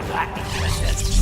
Not interested.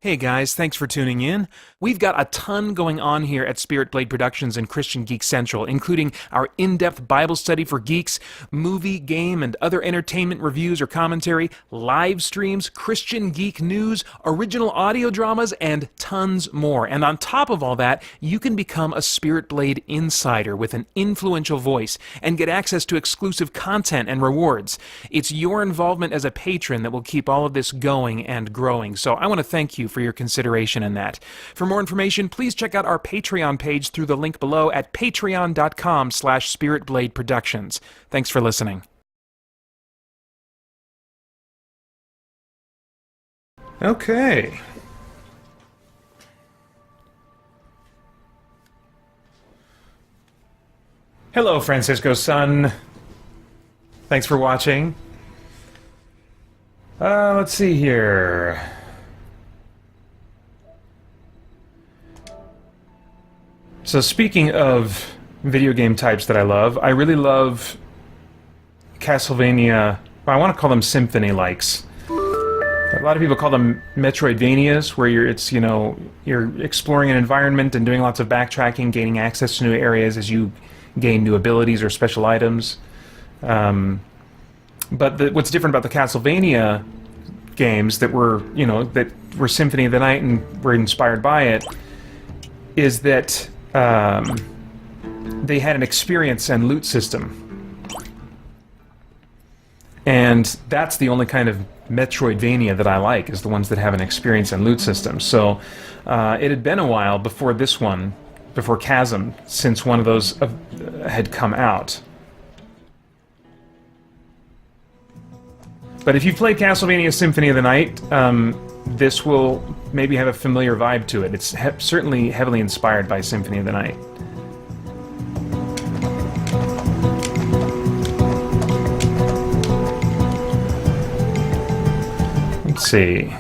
Hey guys, thanks for tuning in. We've got a ton going on here at Spirit Blade Productions and Christian Geek Central, including our in-depth Bible study for geeks, movie, game, and other entertainment reviews or commentary, live streams, Christian geek news, original audio dramas, and tons more. And on top of all that, you can become a Spirit Blade insider with an influential voice and get access to exclusive content and rewards. It's your involvement as a patron that will keep all of this going and growing, so I want to thank you for your consideration in that. For more information, please check out our Patreon page through the link below at patreon.com/spiritbladeproductions. Thanks for listening. Okay. Hello, Francisco son. Thanks for watching. Let's see here. So speaking of video game types that I really love Castlevania, well, I want to call them symphony-likes. A lot of people call them Metroidvanias, where you're exploring an environment and doing lots of backtracking, gaining access to new areas as you gain new abilities or special items. But what's different about the Castlevania games that were Symphony of the Night and were inspired by it is that they had an experience and loot system. And that's the only kind of Metroidvania that I like, is the ones that have an experience and loot system. So it had been a while before this one, before Chasm, since one of those had come out. But if you've played Castlevania Symphony of the Night, this will maybe have a familiar vibe to it. It's certainly heavily inspired by Symphony of the Night. Let's see.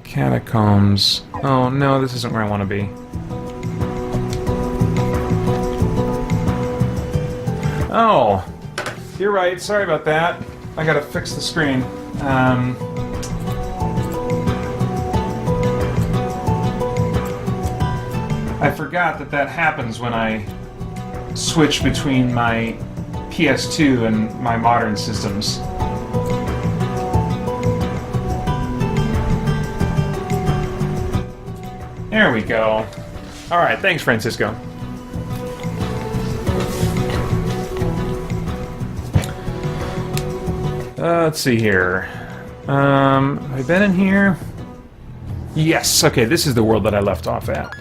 Catacombs. Oh no, this isn't where I want to be. Oh, you're right. Sorry about that. I gotta fix the screen. I forgot that happens when I switch between my PS2 and my modern systems. There we go. Alright, thanks, Francisco. Let's see here. Have I been in here? Yes, okay, this is the world that I left off at.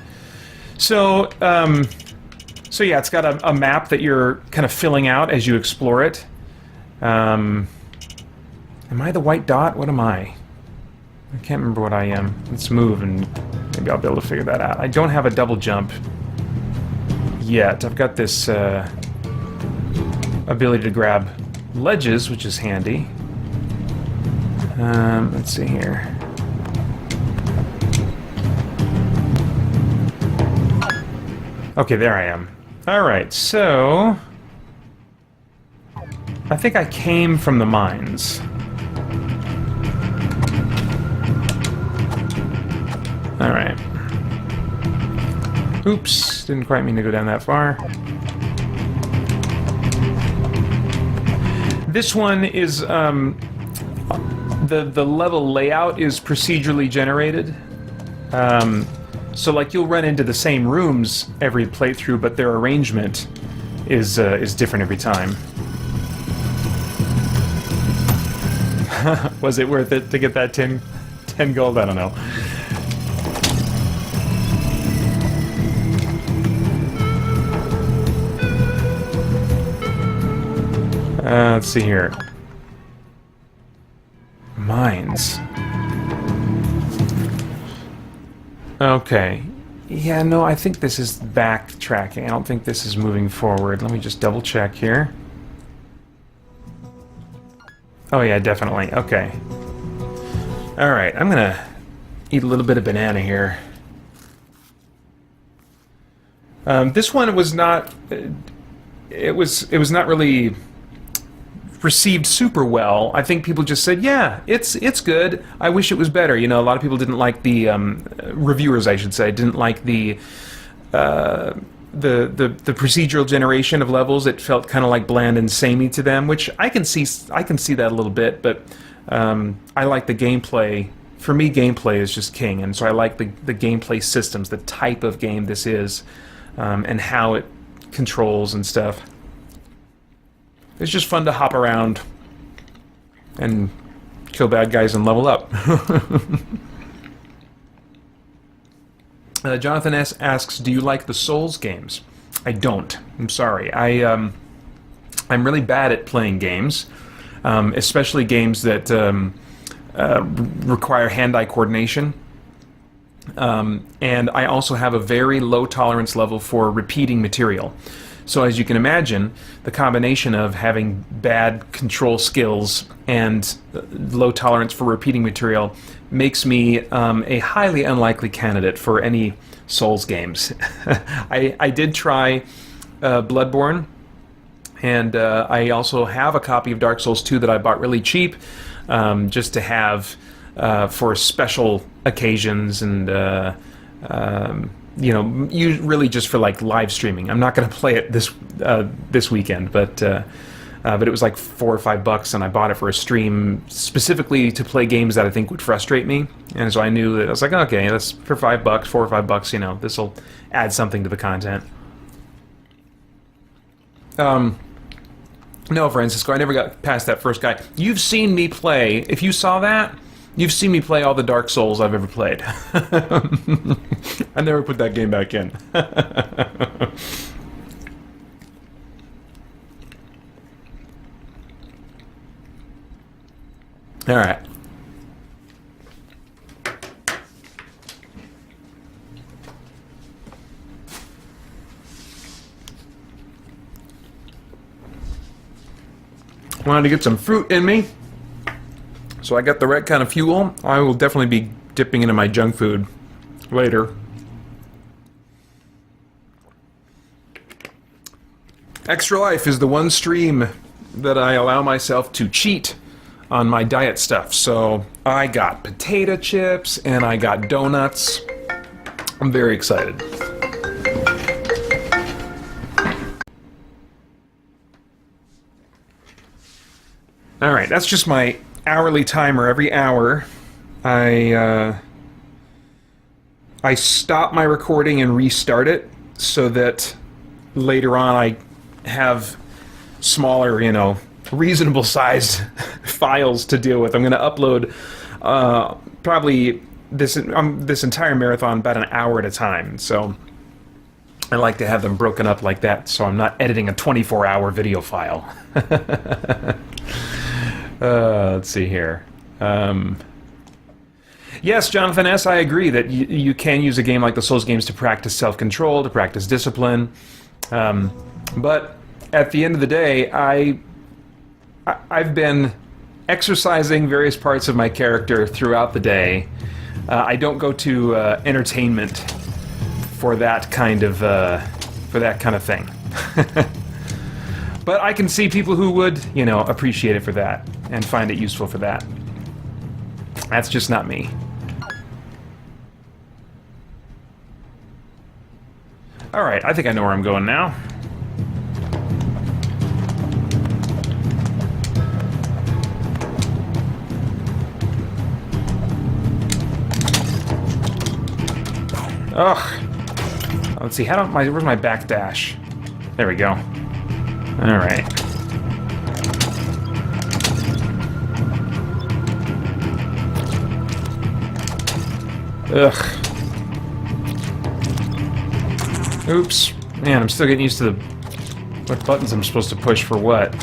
So yeah, it's got a map that you're kind of filling out as you explore it. Am I the white dot? What am I? I can't remember what I am. Let's move and maybe I'll be able to figure that out. I don't have a double jump yet. I've got this ability to grab ledges, which is handy. Let's see here. Okay, there I am. Alright, so I think I came from the mines. Alright. Oops, didn't quite mean to go down that far. This one is, the level layout is procedurally generated. So, like, you'll run into the same rooms every playthrough, but their arrangement is different every time. Was it worth it to get that 10 gold? I don't know. Let's see here. Mines. Okay. Yeah, no, I think this is backtracking. I don't think this is moving forward. Let me just double check here. Oh yeah, definitely. Okay. Alright, I'm gonna eat a little bit of banana here. This one was not it was not really received super well. I think people just said, "Yeah, it's good. I wish it was better." You know, a lot of people didn't like the reviewers, I should say, didn't like the procedural generation of levels. It felt kind of like bland and samey to them, which I can see that a little bit. But I like the gameplay. For me, gameplay is just king, and so I like the gameplay systems, the type of game this is, and how it controls and stuff. It's just fun to hop around and kill bad guys and level up. Jonathan S. asks, do you like the Souls games? I don't. I'm sorry. I'm really bad at playing games, especially games that require hand-eye coordination. And I also have a very low tolerance level for repeating material. So as you can imagine, the combination of having bad control skills and low tolerance for repeating material makes me a highly unlikely candidate for any Souls games. I did try Bloodborne, and I also have a copy of Dark Souls 2 that I bought really cheap, just to have for special occasions and you know, really just for like live streaming. I'm not going to play it this weekend, but it was like $4 or $5, and I bought it for a stream specifically to play games that I think would frustrate me. And so I knew that I was like, okay, that's for $5, $4 or $5. You know, this will add something to the content. No, Francisco, I never got past that first guy. You've seen me play. If you saw that, you've seen me play all the Dark Souls I've ever played. I never put that game back in. All right. Wanted to get some fruit in me, so I got the right kind of fuel. I will definitely be dipping into my junk food later. Extra Life is the one stream that I allow myself to cheat on my diet stuff. So I got potato chips and I got donuts. I'm very excited. All right, that's just my hourly timer. Every hour, I stop my recording and restart it so that later on I have smaller, you know, reasonable sized files to deal with. I'm going to upload probably this entire marathon about an hour at a time. So I like to have them broken up like that, so I'm not editing a 24-hour video file. Let's see here. Yes, Jonathan S., I agree that you can use a game like the Souls games to practice self-control, to practice discipline. But at the end of the day, I've been exercising various parts of my character throughout the day. I don't go to entertainment for that kind of thing. But I can see people who would, you know, appreciate it for that and find it useful for that. That's just not me. All right, I think I know where I'm going now. Ugh. Let's see, where's my back dash? There we go. All right. Ugh. Oops. Man, I'm still getting used to what buttons I'm supposed to push for what.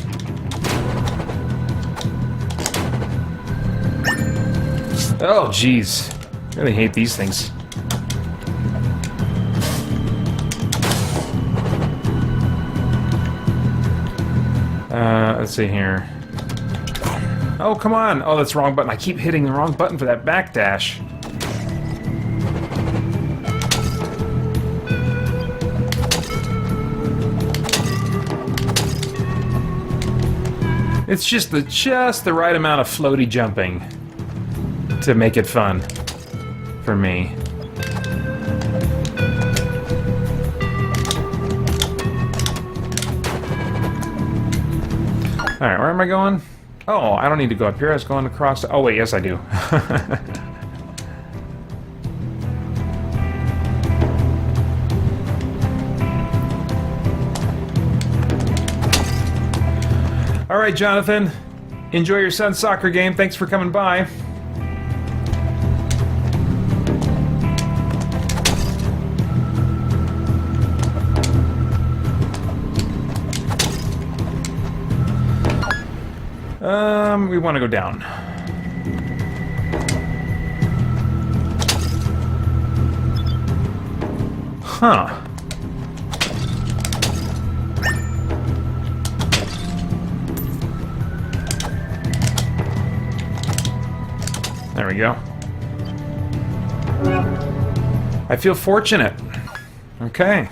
Oh, jeez. I really hate these things. Let's see here. Oh, come on! Oh, that's the wrong button. I keep hitting the wrong button for that backdash. It's just the right amount of floaty jumping to make it fun for me. Alright, where am I going? Oh, I don't need to go up here. I was going across... Oh, wait, yes, I do. Alright, Jonathan. Enjoy your son's soccer game. Thanks for coming by. We want to go down. Huh. There we go. I feel fortunate. Okay.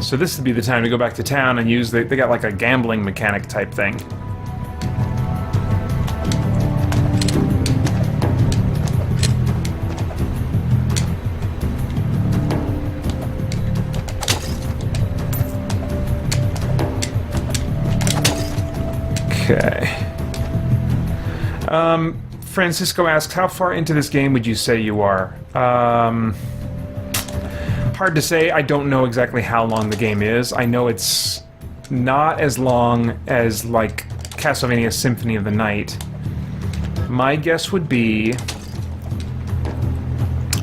So this would be the time to go back to town and use they got like a gambling mechanic type thing. Okay. Francisco asks, how far into this game would you say you are? Hard to say. I don't know exactly how long the game is. I know it's not as long as, like, Castlevania Symphony of the Night. My guess would be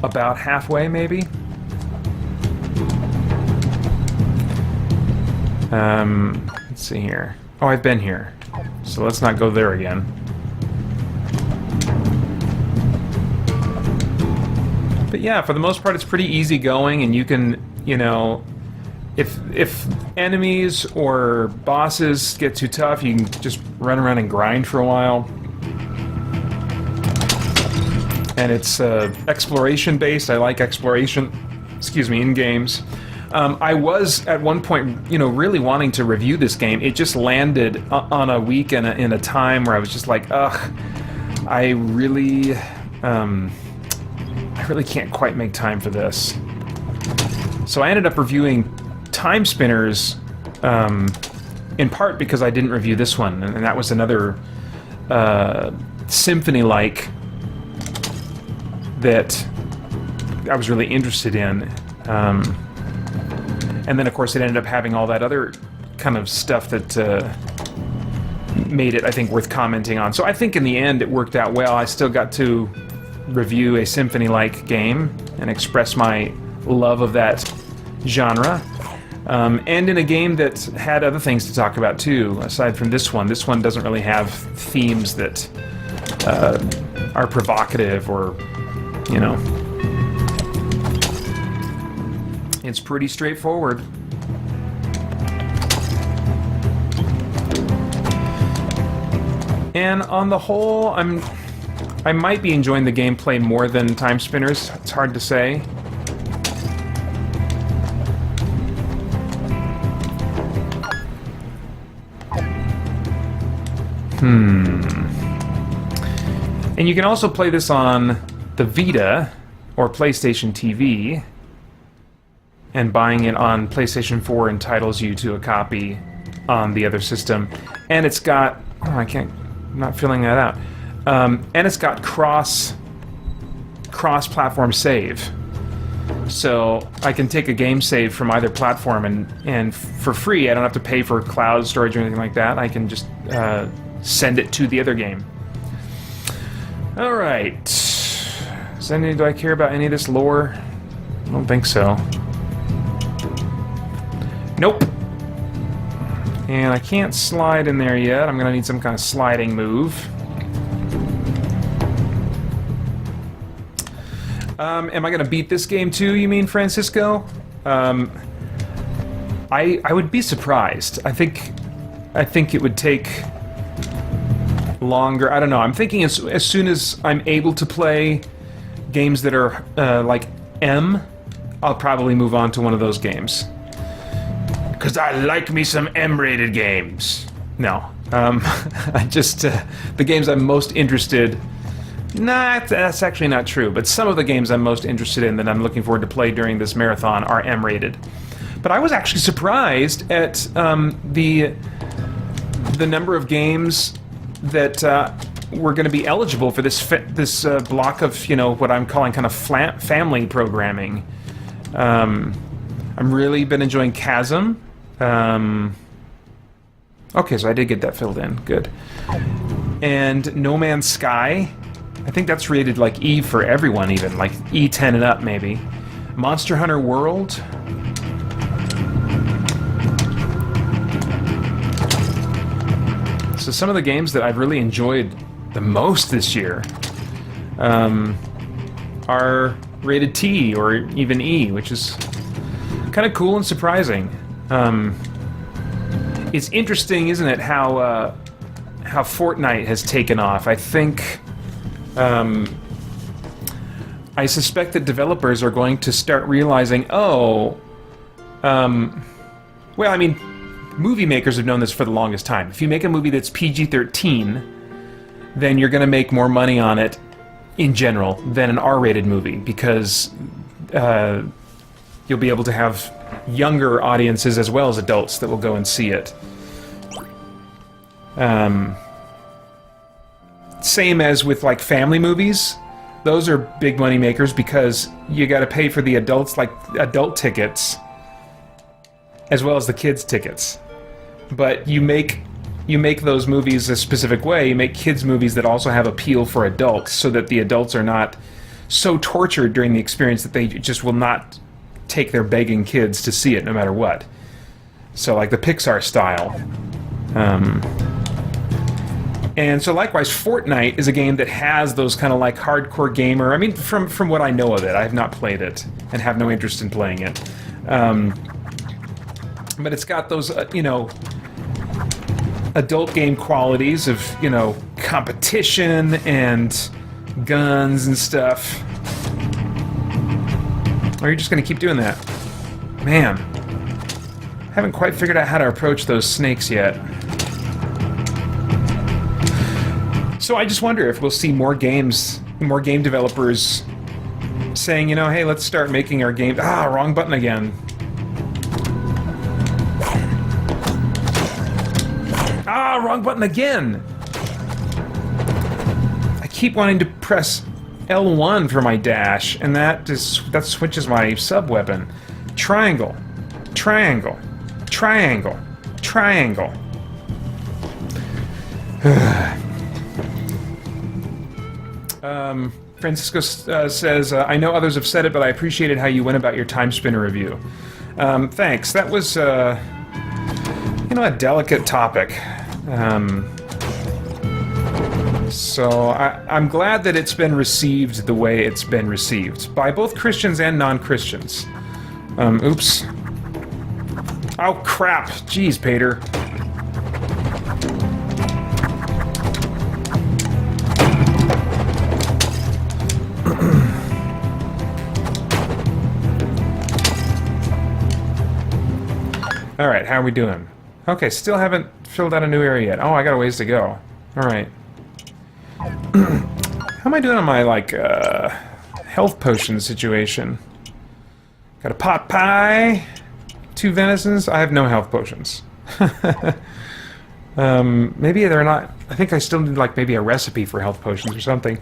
about halfway, maybe? Let's see here. Oh, I've been here. So let's not go there again. But yeah, for the most part, it's pretty easy going, and you can, you know, if enemies or bosses get too tough, you can just run around and grind for a while. And it's exploration based. I like exploration, excuse me, in games. I was at one point, you know, really wanting to review this game. It just landed on a week in a time where I was just like, ugh, I really can't quite make time for this. So I ended up reviewing Timespinners, in part because I didn't review this one, and that was another symphony-like that I was really interested in. And then, of course, it ended up having all that other kind of stuff that made it, I think, worth commenting on. So I think in the end it worked out well. I still got to review a symphony-like game and express my love of that genre. And in a game that had other things to talk about, too, aside from this one. This one doesn't really have themes that are provocative or, you know... It's pretty straightforward. And on the whole, I might be enjoying the gameplay more than Timespinners. It's hard to say. And you can also play this on the Vita or PlayStation TV. And buying it on PlayStation 4 entitles you to a copy on the other system. And it's got... Oh, I'm not filling that out. And it's got cross-platform save. So I can take a game save from either platform and for free, I don't have to pay for cloud storage or anything like that. I can just send it to the other game. Alright. Do I care about any of this lore? I don't think so. Nope. And I can't slide in there yet. I'm gonna need some kind of sliding move. Am I gonna beat this game too, you mean, Francisco? I would be surprised. I think it would take longer. I don't know. I'm thinking as soon as I'm able to play games that are like M, I'll probably move on to one of those games. Because I like me some M-rated games. No. I just... the games I'm most interested... Nah, that's actually not true. But some of the games I'm most interested in that I'm looking forward to play during this marathon are M-rated. But I was actually surprised at the number of games that were going to be eligible for this block of, you know, what I'm calling kind of family programming. I've really been enjoying Chasm. Okay, so I did get that filled in. Good. And No Man's Sky. I think that's rated like E for everyone, even like E10 and up, maybe. Monster Hunter World. So some of the games that I've really enjoyed the most this year are rated T or even E, which is kind of cool and surprising. It's interesting, isn't it, how Fortnite has taken off. I think I suspect that developers are going to start realizing, well, I mean, movie makers have known this for the longest time. If you make a movie that's PG-13, then you're going to make more money on it in general than an R-rated movie, because you'll be able to have younger audiences as well as adults that will go and see it. Same as with like family movies. Those are big money makers because you got to pay for the adults, like adult tickets, as well as the kids' tickets. But you make those movies a specific way. You make kids' movies that also have appeal for adults, so that the adults are not so tortured during the experience that they just will not take their begging kids to see it no matter what. So like the Pixar style. And so likewise, Fortnite is a game that has those kind of like hardcore gamer, I mean, from what I know of it, I have not played it and have no interest in playing it. But it's got those, you know, adult game qualities of, you know, competition and guns and stuff. Or are you just going to keep doing that? Man, haven't quite figured out how to approach those snakes yet. So I just wonder if we'll see more game developers saying, you know, hey, let's start making our game... Ah, wrong button again. Ah, wrong button again! I keep wanting to press L1 for my dash, and that switches my sub-weapon. Triangle. Triangle. Triangle. Triangle. Francisco says, I know others have said it, but I appreciated how you went about your Timespinner review. Thanks. That was, you know, a delicate topic. So I'm glad that it's been received the way it's been received by both Christians and non-Christians. Oops. Oh, crap. Jeez, Pater. Alright, how are we doing? Okay, still haven't filled out a new area yet. Oh, I got a ways to go. Alright. How am I doing on my, like, health potion situation? Got a pot pie, 2 venisons. I have no health potions. Maybe they're not... I think I still need, like, maybe a recipe for health potions or something.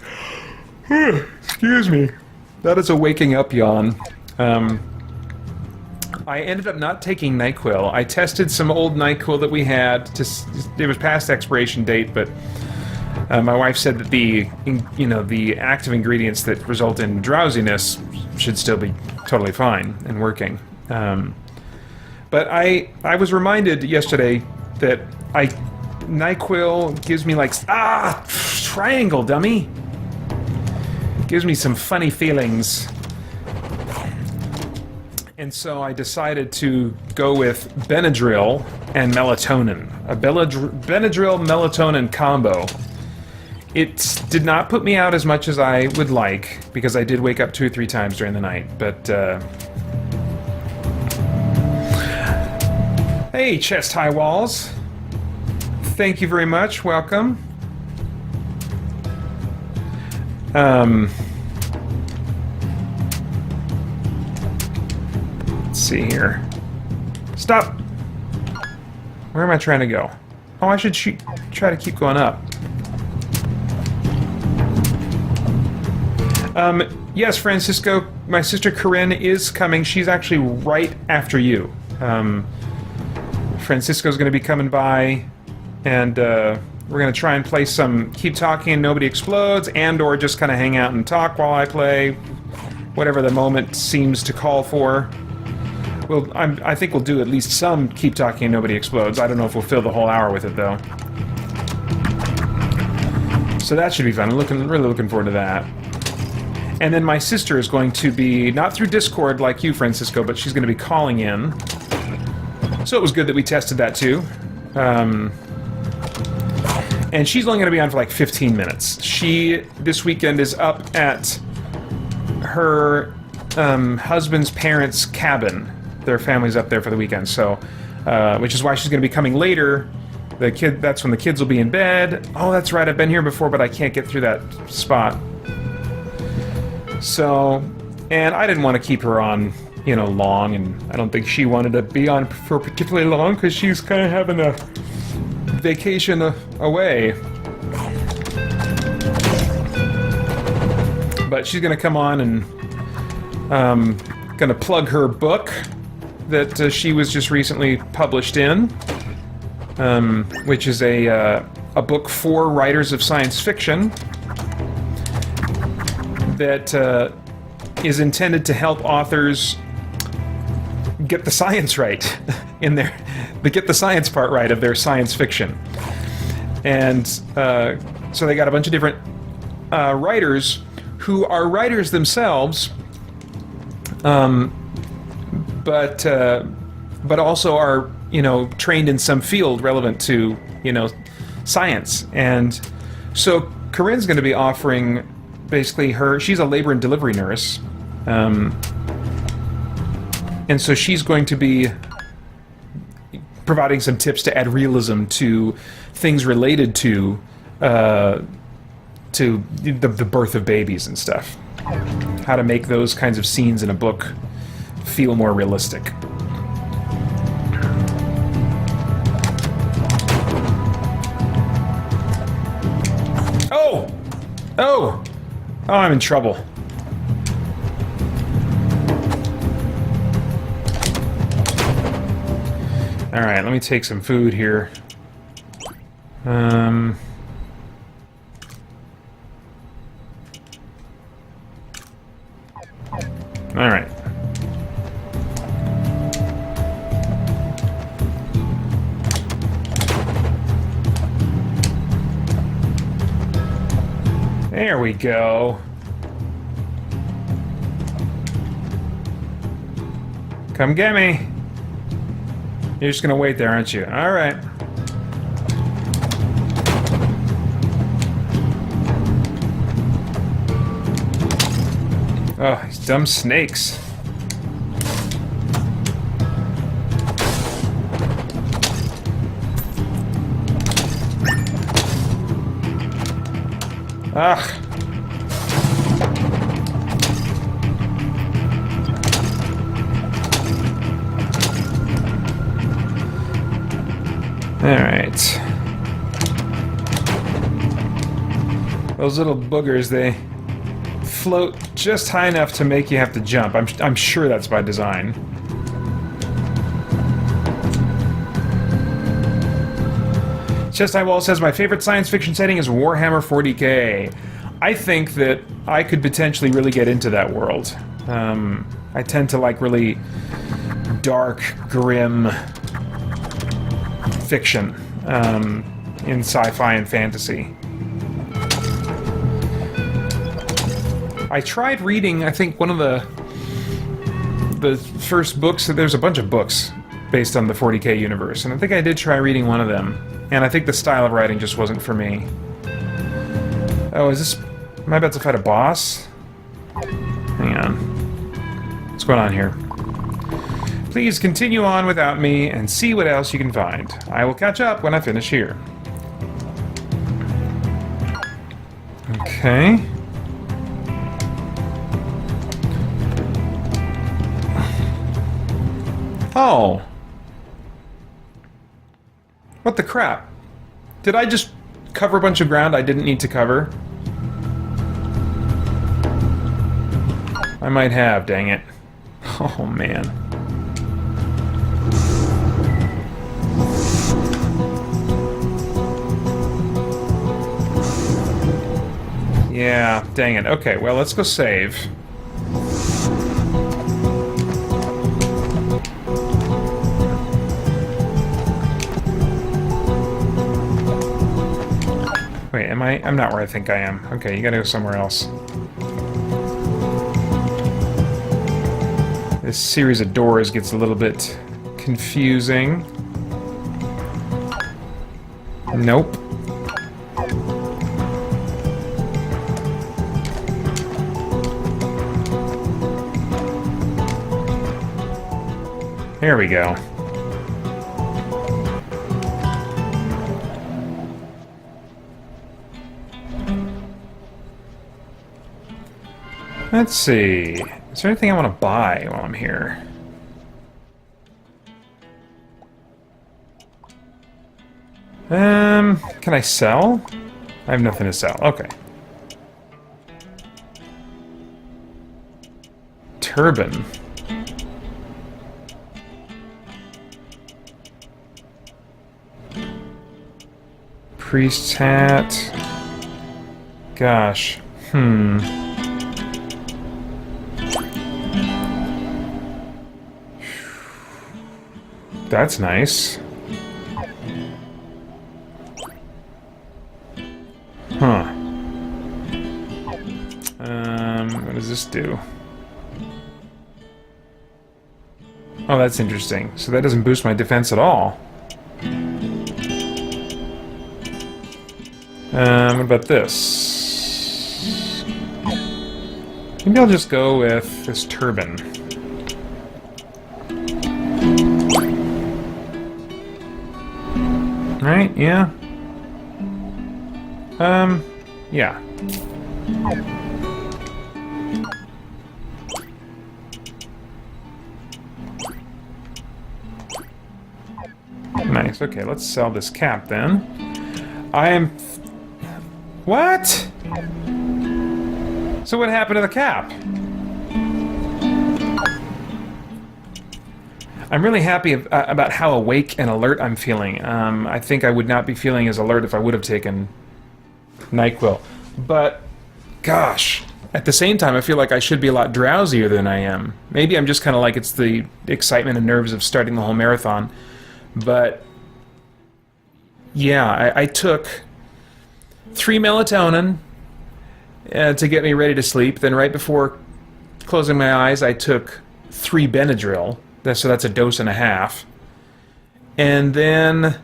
Excuse me. That is a waking up yawn. I ended up not taking NyQuil. I tested some old NyQuil that we had. It was past expiration date, but my wife said that the active ingredients that result in drowsiness should still be totally fine and working. But I was reminded yesterday that NyQuil gives me like triangle, dummy. Gives me some funny feelings. And so I decided to go with Benadryl and melatonin. A Benadryl-melatonin combo. It did not put me out as much as I would like, because I did wake up 2 or 3 times during the night, but Hey, chest high walls. Thank you very much. Welcome. Let's see here. Stop. Where am I trying to go? Oh, I should try to keep going up. Yes, Francisco, my sister Karyne is coming. She's actually right after you. Francisco's going to be coming by, and we're going to try and play some Keep Talking and Nobody Explodes, and or just kind of hang out and talk while I play, whatever the moment seems to call for. I think we'll do at least some Keep Talking and Nobody Explodes. I don't know if we'll fill the whole hour with it, though. So that should be fun. I'm really looking forward to that. And then my sister is going to be, not through Discord like you, Francisco, but she's going to be calling in. So it was good that we tested that too. And she's only going to be on for like 15 minutes. She, this weekend, is up at her husband's parents' cabin. Their family's up there for the weekend, so, which is why she's going to be coming later. That's when the kids will be in bed. Oh, that's right, I've been here before, but I can't get through that spot. So, and I didn't want to keep her on, you know, long, and I don't think she wanted to be on for particularly long, because she's kind of having a vacation away. But she's going to come on and going to plug her book that she was just recently published in, which is a book for writers of science fiction that is intended to help authors get the science right in get the science part right of their science fiction. And so they got a bunch of different writers who are writers themselves, but also are, you know, trained in some field relevant to, you know, science. And so Karyne's going to be offering basically she's a labor and delivery nurse, and so she's going to be providing some tips to add realism to things related to the birth of babies and stuff. How to make those kinds of scenes in a book feel more realistic. Oh! Oh! Oh, I'm in trouble. Alright, let me take some food here. Alright. There we go. Come get me. You're just gonna wait there, aren't you? Alright. Oh, these dumb snakes. Ugh. Alright. Those little boogers, they float just high enough to make you have to jump. I'm sure that's by design. Chest High Wall says, my favorite science fiction setting is Warhammer 40k. I think that I could potentially really get into that world. I tend to like really dark, grim fiction in sci-fi and fantasy. I tried reading, I think, one of the first books. There's a bunch of books based on the 40k universe, and I think I did try reading one of them. And I think the style of writing just wasn't for me. Oh, am I about to fight a boss? Hang on. What's going on here? Please continue on without me and see what else you can find. I will catch up when I finish here. Okay. Oh. What the crap? Did I just cover a bunch of ground I didn't need to cover? I might have, dang it. Oh, man. Yeah, dang it. Okay, well, let's go save. Wait, am I? I'm not where I think I am. Okay, you gotta go somewhere else. This series of doors gets a little bit confusing. Nope. There we go. Let's see. Is there anything I want to buy while I'm here? Can I sell? I have nothing to sell. Okay. Turban. Priest's hat. Gosh. That's nice. Huh. What does this do? Oh, that's interesting. So that doesn't boost my defense at all. What about this? Maybe I'll just go with this turban. Right, yeah. Yeah. Nice, okay, let's sell this cap then. I am... What? So what happened to the cap? I'm really happy about how awake and alert I'm feeling. I think I would not be feeling as alert if I would have taken NyQuil. But, gosh, at the same time I feel like I should be a lot drowsier than I am. Maybe I'm just kind of like it's the excitement and nerves of starting the whole marathon. But, yeah, I took 3 melatonin to get me ready to sleep. Then right before closing my eyes, I took 3 Benadryl. So that's a dose and a half. And then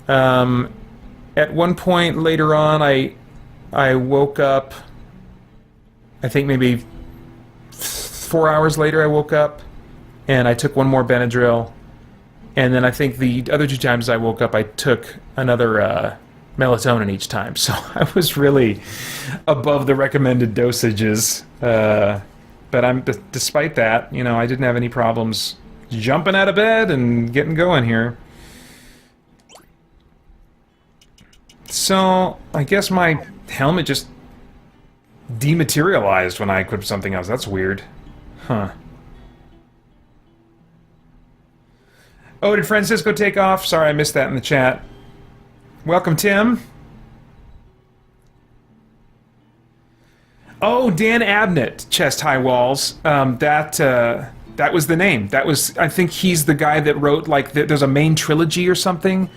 at one point later on, I woke up, I think maybe 4 hours later I woke up, and I took 1 more Benadryl. And then I think the other 2 times I woke up, I took another melatonin each time. So I was really above the recommended dosages. But despite that, you know, I didn't have any problems jumping out of bed and getting going here. So I guess my helmet just dematerialized when I equipped something else. That's weird. Huh. Oh, did Francisco take off? Sorry, I missed that in the chat. Welcome, Tim. Oh, Dan Abnett, Chest High Walls. That was the name. That was, I think he's the guy that wrote, like, there's a main trilogy or something.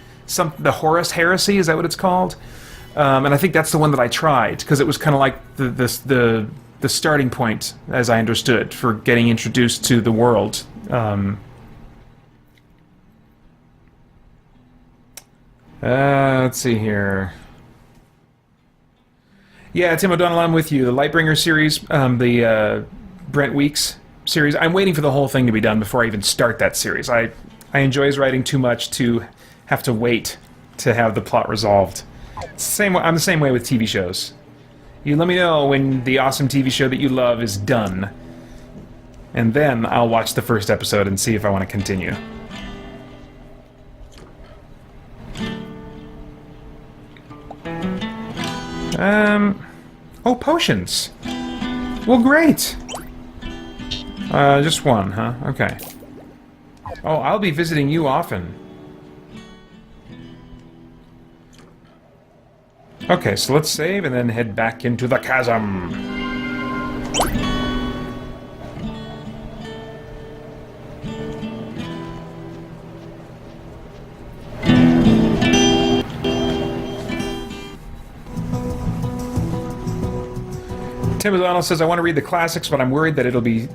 The Horus Heresy, is that what it's called? And I think that's the one that I tried, because it was kind of like the starting point, as I understood, for getting introduced to the world. Let's see here. Yeah, Tim O'Donnell, I'm with you. The Lightbringer series, the Brent Weeks series. I'm waiting for the whole thing to be done before I even start that series. I enjoy his writing too much to have to wait to have the plot resolved. I'm the same way with TV shows. You let me know when the awesome TV show that you love is done, and then I'll watch the first episode and see if I want to continue. Oh, potions. Well, great. Just one, huh? Okay. Oh, I'll be visiting you often. Okay, so let's save and then head back into the chasm. Tim O'Donnell says, I want to read the classics, but I'm worried that it'll be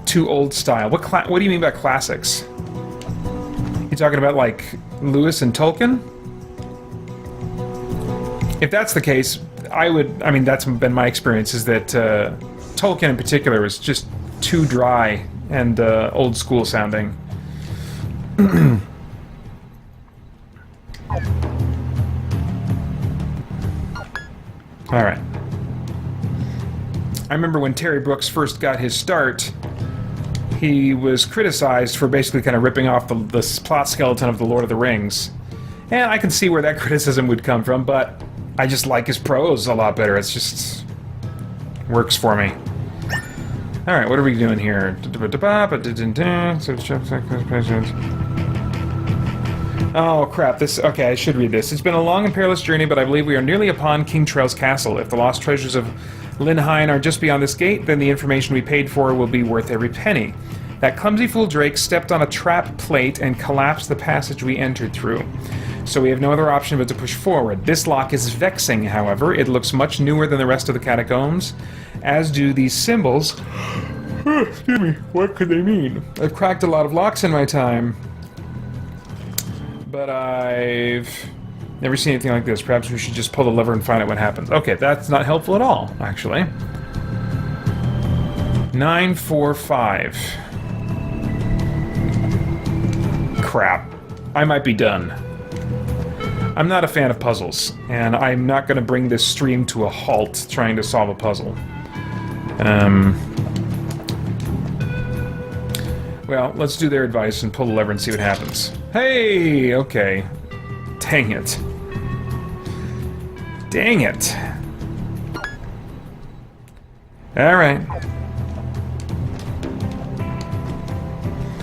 too old style. What do you mean by classics? You talking about, like, Lewis and Tolkien? If that's the case, I mean, that's been my experience, is that Tolkien in particular is just too dry and old school sounding. Alright. I remember when Terry Brooks first got his start, he was criticized for basically kind of ripping off the plot skeleton of The Lord of the Rings. And I can see where that criticism would come from, but I just like his prose a lot better. It's just works for me. Alright, what are we doing here? Oh, crap. Okay, I should read this. It's been a long and perilous journey, but I believe we are nearly upon King Trail's castle. If the lost treasures of Linhain are just beyond this gate, then the information we paid for will be worth every penny. That clumsy fool Drake stepped on a trap plate and collapsed the passage we entered through. So we have no other option but to push forward. This lock is vexing, however. It looks much newer than the rest of the catacombs, as do these symbols. Excuse me, what could they mean? I've cracked a lot of locks in my time, but I've never seen anything like this. Perhaps we should just pull the lever and find out what happens. Okay, that's not helpful at all, actually. 945. Crap. I might be done. I'm not a fan of puzzles, and I'm not going to bring this stream to a halt trying to solve a puzzle. Well, let's do their advice and pull the lever and see what happens. Hey! Okay. Dang it. Dang it. Alright.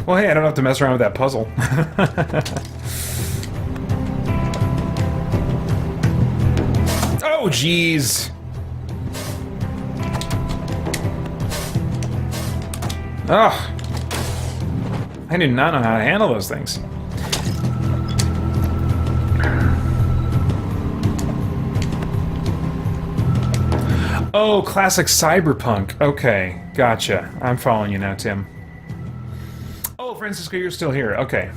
Well, hey, I don't have to mess around with that puzzle. Oh, jeez! Ugh. I do not know how to handle those things. Oh, classic cyberpunk. Okay, gotcha. I'm following you now, Tim. Oh, Francisco, you're still here. Okay.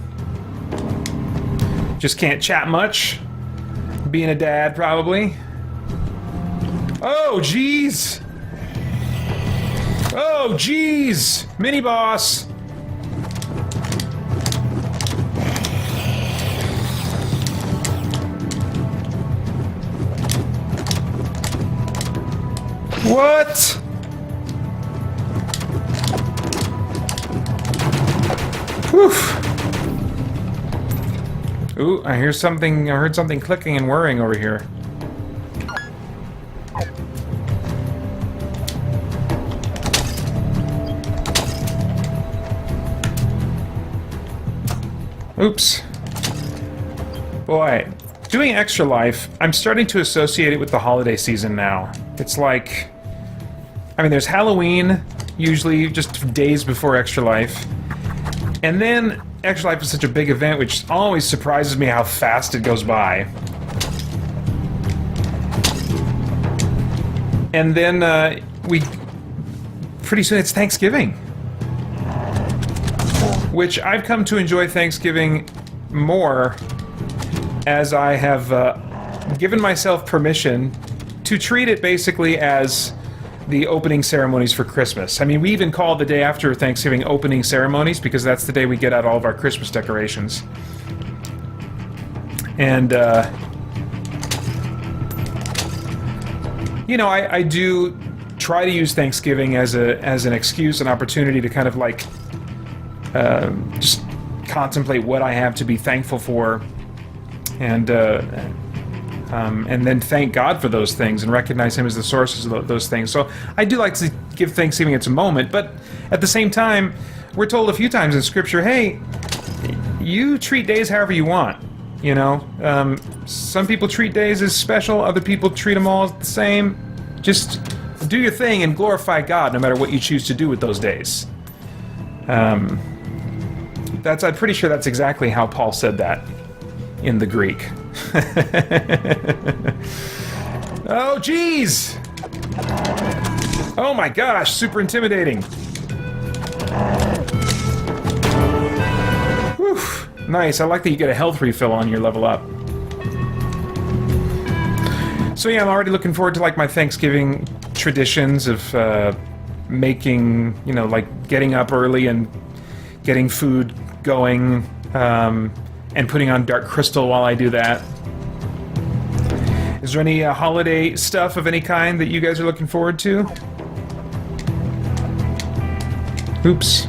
Just can't chat much. Being a dad, probably. Oh, jeez! Oh, jeez! Mini-boss! What? Woof. Ooh, I hear something. I heard something clicking and whirring over here. Oops. Boy, doing Extra Life, I'm starting to associate it with the holiday season now. It's like, I mean, there's Halloween, usually just days before Extra Life. And then Extra Life is such a big event, which always surprises me how fast it goes by. And then pretty soon it's Thanksgiving. Which I've come to enjoy Thanksgiving more as I have given myself permission to treat it basically as the opening ceremonies for Christmas. I mean, we even call the day after Thanksgiving opening ceremonies because that's the day we get out all of our Christmas decorations. And, you know, I do try to use Thanksgiving as an excuse, an opportunity to kind of like just contemplate what I have to be thankful for, and then thank God for those things and recognize Him as the sources of those things. So I do like to give Thanksgiving its a moment, but at the same time, we're told a few times in Scripture, hey, you treat days however you want. You know, some people treat days as special, other people treat them all the same. Just do your thing and glorify God no matter what you choose to do with those days. I'm pretty sure that's exactly how Paul said that in the Greek. Oh, jeez! Oh my gosh, super intimidating. Whew. Nice, I like that you get a health refill on your level up. So yeah, I'm already looking forward to like my Thanksgiving traditions of making, you know, like getting up early and getting food going, and putting on Dark Crystal while I do that. Is there any holiday stuff of any kind that you guys are looking forward to? Oops.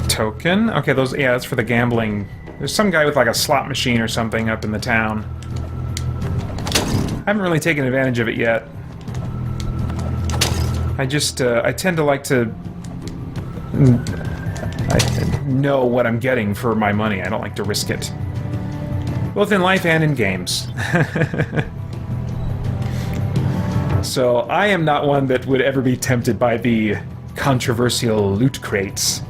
Token? Okay, those, yeah, that's for the gambling. There's some guy with like a slot machine or something up in the town. I haven't really taken advantage of it yet. I just, I tend to like to know what I'm getting for my money. I don't like to risk it. Both in life and in games. So I am not one that would ever be tempted by the controversial loot crates.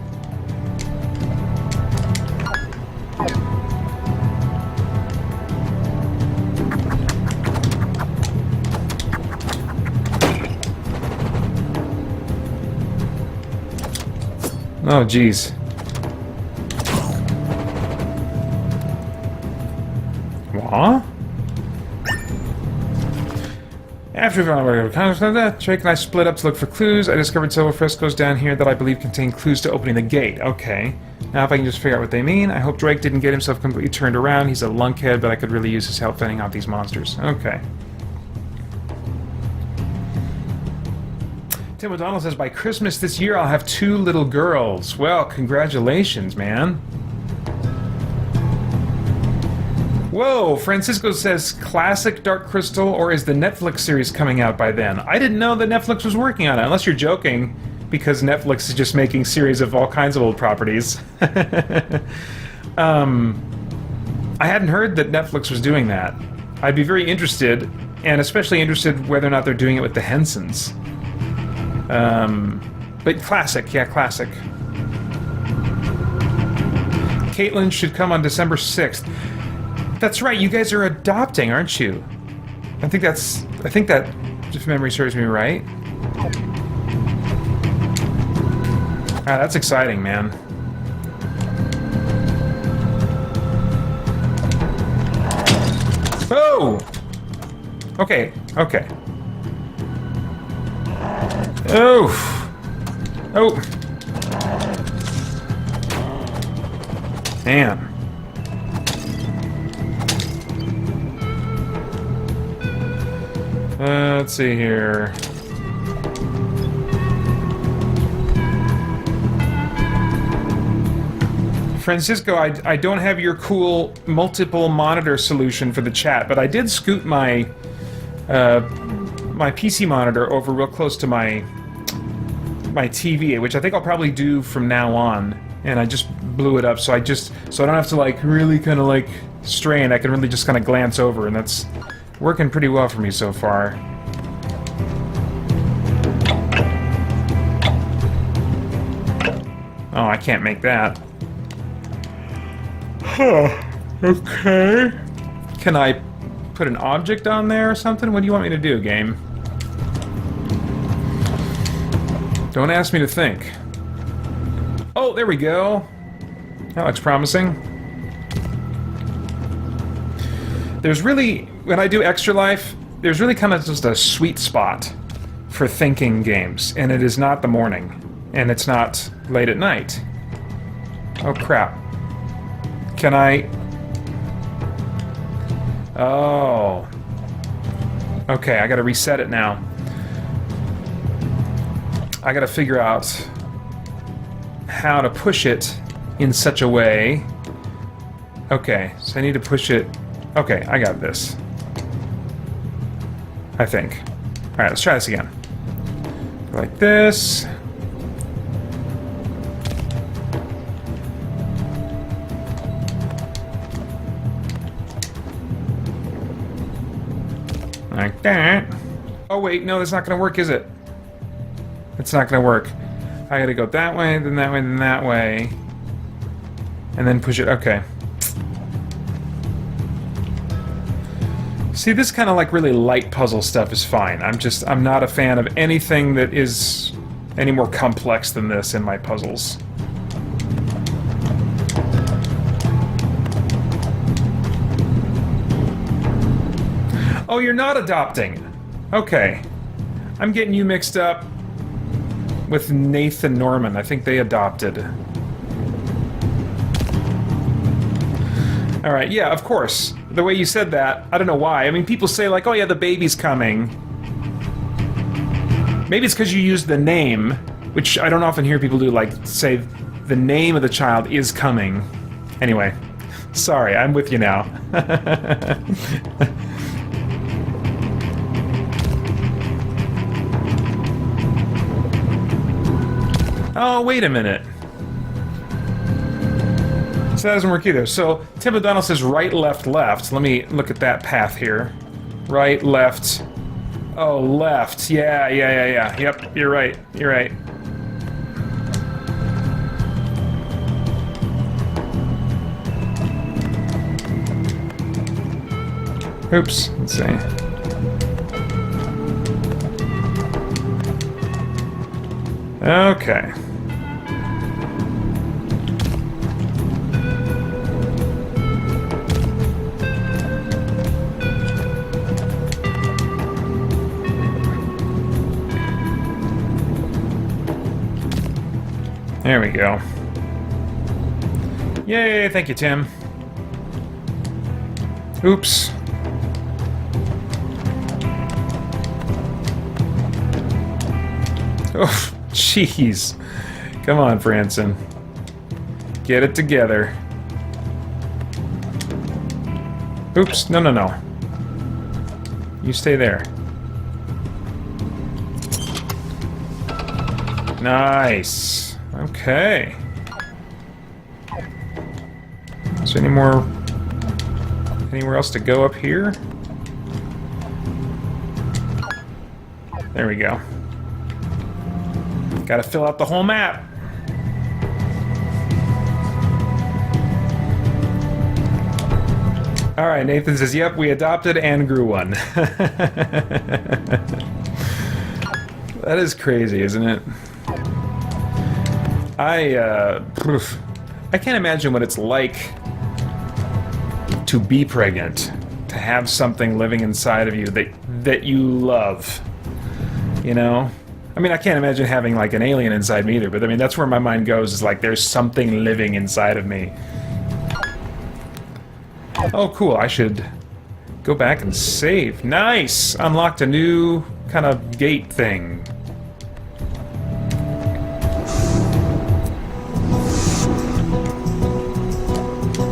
Oh, geez. What? After Drake and I split up to look for clues. I discovered several frescoes down here that I believe contain clues to opening the gate. Okay. Now if I can just figure out what they mean. I hope Drake didn't get himself completely turned around. He's a lunkhead, but I could really use his help fending out these monsters. Okay. Tim O'Donnell says, by Christmas this year I'll have 2 little girls. Well, congratulations, man. Whoa, Francisco says, classic Dark Crystal, or is the Netflix series coming out by then? I didn't know that Netflix was working on it, unless you're joking, because Netflix is just making series of all kinds of old properties. I hadn't heard that Netflix was doing that. I'd be very interested, and especially interested whether or not they're doing it with the Hensons. But classic, yeah, classic. Caitlin should come on December 6th. That's right, you guys are adopting, aren't you? I think that, if memory serves me right. Ah, that's exciting, man. Oh! Okay, okay. Oh! Oh! Damn. Let's see here. Francisco, I don't have your cool multiple monitor solution for the chat, but I did scoot my my PC monitor over real close to my TV, which I think I'll probably do from now on. And I just blew it up, so I don't have to like really kind of like strain. I can really just kind of glance over, and that's working pretty well for me so far. Oh, I can't make that. Huh. Okay. Can I put an object on there or something? What do you want me to do, game? Don't ask me to think. Oh, there we go. That looks promising. There's really, when I do Extra Life, there's really kind of just a sweet spot for thinking games, and it is not the morning, and it's not late at night. Oh crap. Can I... Oh. Okay, I gotta reset it now. I gotta figure out how to push it in such a way. Okay, so I need to push it... Okay, I got this. I think. Alright, let's try this again. Like this. Like that. Oh wait, no, that's not gonna work, is it? It's not gonna work. I gotta go that way, then that way, then that way. And then push it. Okay. See, this kind of like really light puzzle stuff is fine. I'm not a fan of anything that is any more complex than this in my puzzles. Oh, you're not adopting. Okay. I'm getting you mixed up with Nathan Norman. I think they adopted. Alright, yeah, of course. The way you said that, I don't know why. I mean, people say like, oh yeah, the baby's coming. Maybe it's because you used the name, which I don't often hear people do, like, say the name of the child is coming. Anyway, sorry, I'm with you now. Oh, wait a minute. So that doesn't work either. So Tim O'Donnell says right, left, left. Let me look at that path here. Right, left. Oh, left. Yeah. Yep, you're right. You're right. Oops. Let's see. Okay. There we go. Yay, thank you, Tim. Oops. Oh, jeez. Come on, Franson. Get it together. Oops, no. You stay there. Nice. Okay. Is there anywhere else to go up here? There we go. Gotta fill out the whole map. Alright, Nathan says, yep, we adopted and grew one. That is crazy, isn't it? I can't imagine what it's like to be pregnant, to have something living inside of you that you love, you know? I mean, I can't imagine having like an alien inside me either, but I mean, that's where my mind goes, is like there's something living inside of me. Oh, cool, I should go back and save. Nice! Unlocked a new kind of gate thing.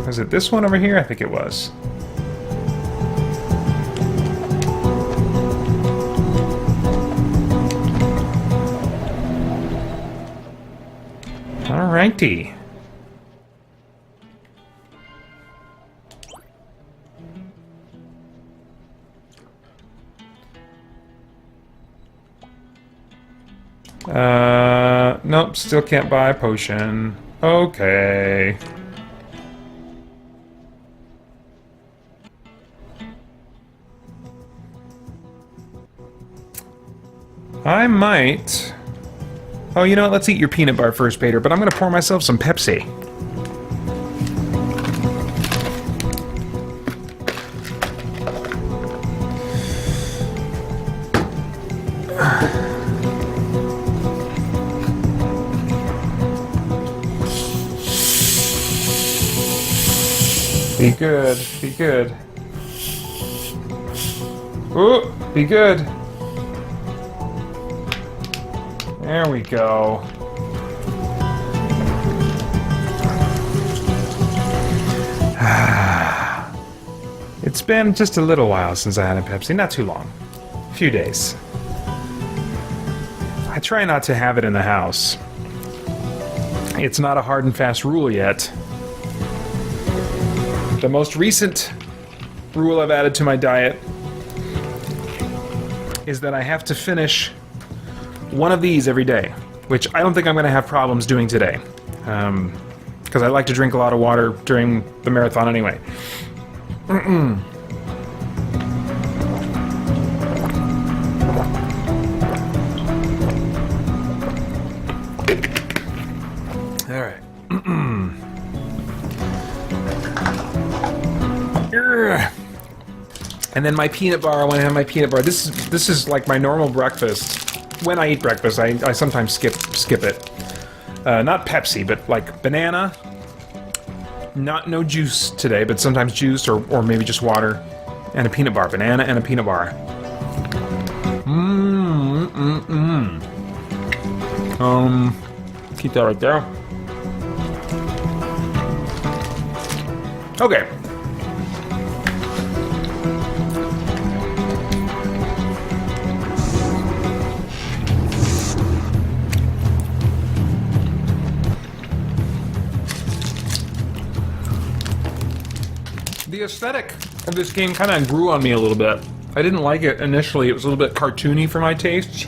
Was it this one over here? I think it was. Alrighty. Nope, still can't buy a potion. Okay. I might Oh, you know what? Let's eat your peanut bar first, Peter, but I'm going to pour myself some Pepsi. Be good. Be good. Ooh, be good. There we go. It's been just a little while since I had a Pepsi. Not too long. A few days. I try not to have it in the house. It's not a hard and fast rule yet. The most recent rule I've added to my diet is that I have to finish one of these every day, which I don't think I'm going to have problems doing today, because I like to drink a lot of water during the marathon anyway. All right. And then my peanut bar, I want to have my peanut bar. This is like my normal breakfast. When I eat breakfast, I sometimes skip it. Not Pepsi, but like banana. No juice today, but sometimes juice or maybe just water. And a peanut bar. Banana and a peanut bar. Keep that right there. Okay. The aesthetic of this game kind of grew on me a little bit. I didn't like it initially. It was a little bit cartoony for my tastes.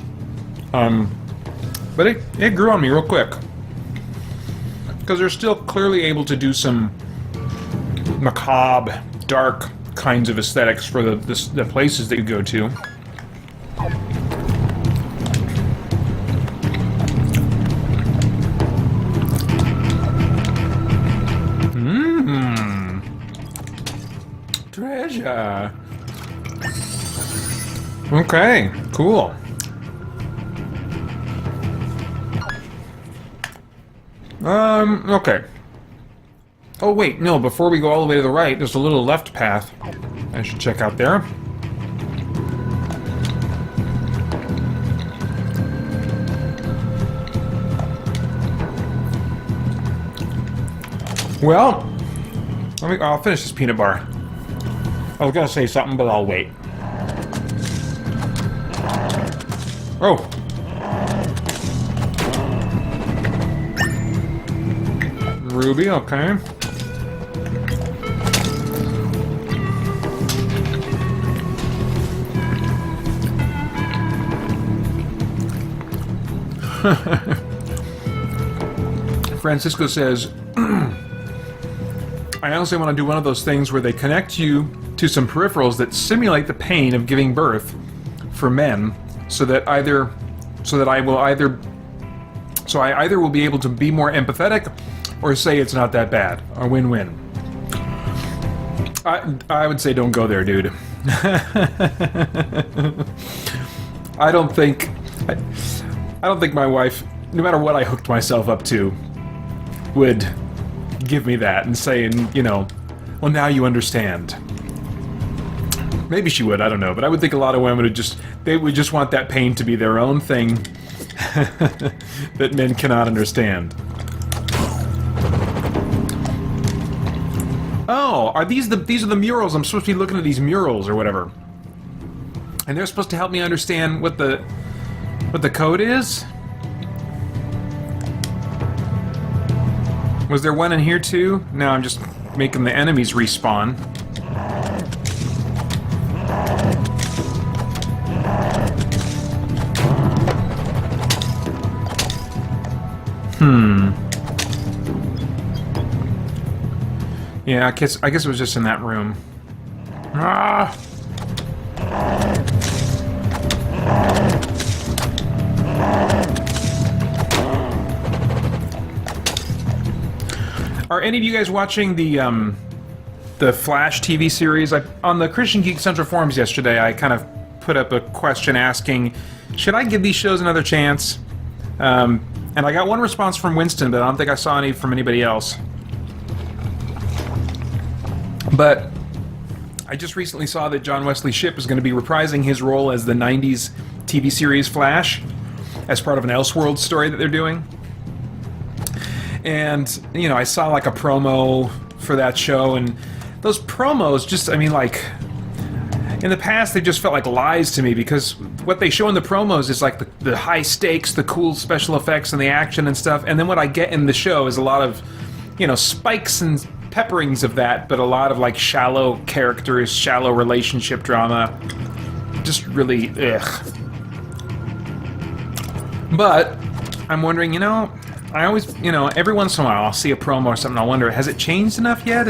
But it grew on me real quick. Because they're still clearly able to do some macabre, dark kinds of aesthetics for the places that you go to. Treasure. Okay, cool. Okay. Oh, wait, no, before we go all the way to the right, there's a little left path I should check out there. Well, I'll finish this peanut bar. I was gonna say something, but I'll wait. Oh. Ruby, okay. Francisco says, I honestly want to do one of those things where they connect you to some peripherals that simulate the pain of giving birth for men, so I either will be able to be more empathetic or say it's not that bad. A win-win. I would say don't go there, dude. I don't think my wife, no matter what I hooked myself up to, would give me that and say, you know, well, now you understand. Maybe she would, I don't know, but I would think a lot of women would just want that pain to be their own thing that men cannot understand. Oh, these are the murals? I'm supposed to be looking at these murals or whatever. And they're supposed to help me understand what the code is? Was there one in here too? No, I'm just making the enemies respawn. Yeah, I guess it was just in that room. Ah! Are any of you guys watching the Flash TV series? On the Christian Geek Central forums yesterday, I kind of put up a question asking, should I give these shows another chance? And I got one response from Winston, but I don't think I saw any from anybody else. But I just recently saw that John Wesley Shipp is going to be reprising his role as the 90s TV series Flash as part of an Elseworlds story that they're doing. And, you know, I saw like a promo for that show, and those promos just, I mean, like, in the past they just felt like lies to me, because what they show in the promos is like the high stakes, the cool special effects and the action and stuff, and then what I get in the show is a lot of, you know, spikes and pepperings of that, but a lot of like shallow characters, shallow relationship drama. Just really, ugh. But I'm wondering, you know, I always, you know, every once in a while I'll see a promo or something, I'll wonder, has it changed enough yet?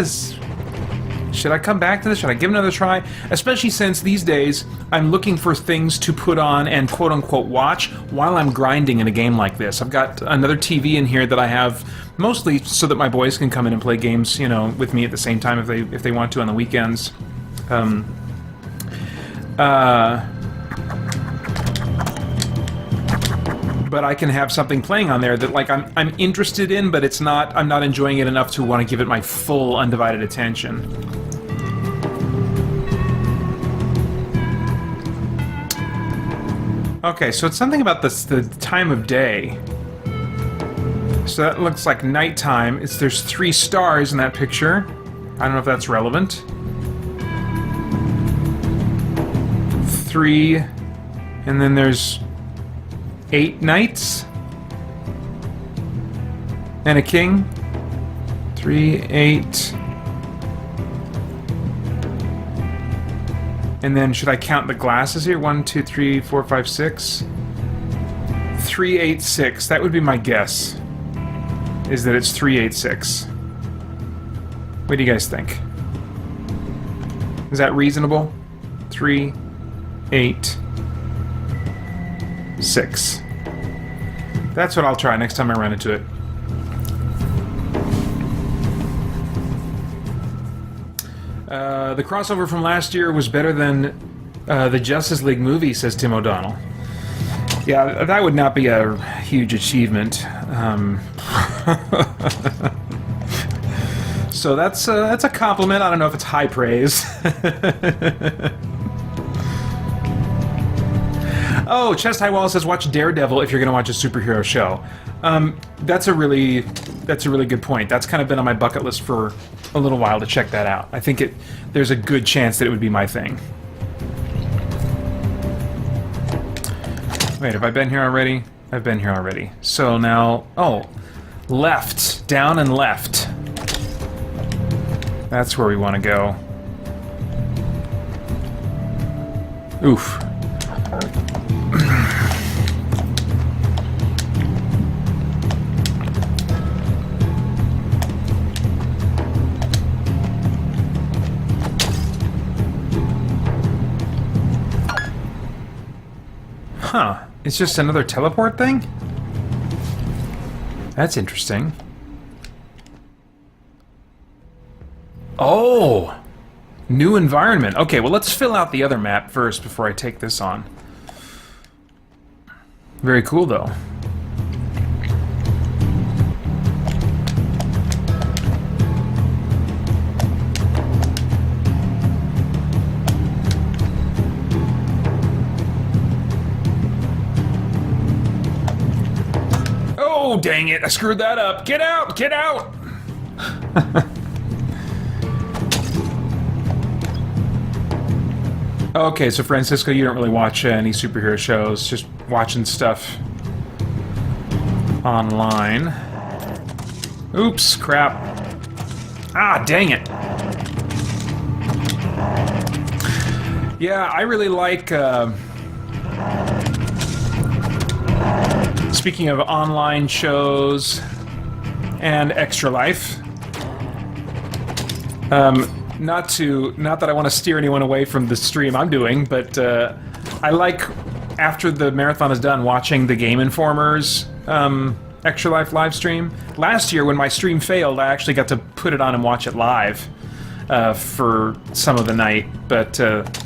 Should I come back to this? Should I give it another try? Especially since these days I'm looking for things to put on and quote-unquote watch while I'm grinding in a game like this. I've got another TV in here that I have mostly so that my boys can come in and play games, you know, with me at the same time if they want to on the weekends. But I can have something playing on there that, like, I'm interested in, but I'm not enjoying it enough to want to give it my full undivided attention. Okay, so it's something about the time of day. So that looks like nighttime. There's 3 stars in that picture. I don't know if that's relevant. 3, and then there's 8 knights and a king. 3, 8. And then should I count the glasses here? 1, 2, 3, 4, 5, 6. 3, 8, 6. That would be my guess. Is that it's 3, 8, 6. What do you guys think? Is that reasonable? 3, 8, 6. That's what I'll try next time I run into it. The crossover from last year was better than the Justice League movie, says Tim O'Donnell. Yeah, that would not be a huge achievement. So that's a compliment. I don't know if it's high praise. Oh, Chest High Wall says watch Daredevil if you're going to watch a superhero show. That's a really good point. That's kind of been on my bucket list for a little while to check that out. I think there's a good chance that it would be my thing. Wait, have I been here already? I've been here already. So now, oh, left, down and left. That's where we want to go. Oof. Huh. It's just another teleport thing? That's interesting. Oh! New environment. Okay, well, let's fill out the other map first before I take this on. Very cool, though. Oh, dang it! I screwed that up! Get out! Get out! Okay, so Francisco, you don't really watch any superhero shows, just watching stuff online. Oops, crap. Ah, dang it. Yeah, I really like, speaking of online shows and Extra Life, not that I want to steer anyone away from the stream I'm doing, but I like, after the marathon is done, watching the Game Informer's Extra Life live stream. Last year, when my stream failed, I actually got to put it on and watch it live for some of the night. But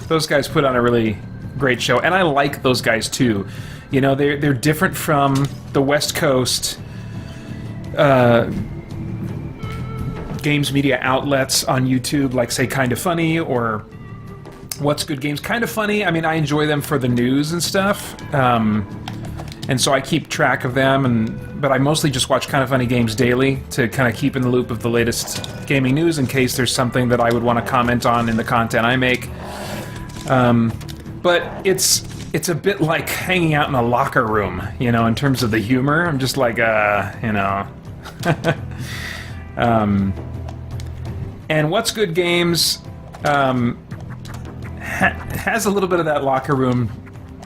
those guys put on a really great show, and I like those guys too. You know, they're different from the West Coast games media outlets on YouTube, like say Kinda Funny or What's Good Games. Kinda Funny, I mean, I enjoy them for the news and stuff, and so I keep track of them. But I mostly just watch Kinda Funny Games daily to kind of keep in the loop of the latest gaming news in case there's something that I would want to comment on in the content I make. But it's a bit like hanging out in a locker room, you know, in terms of the humor. I'm just like, you know. And What's Good Games has a little bit of that locker room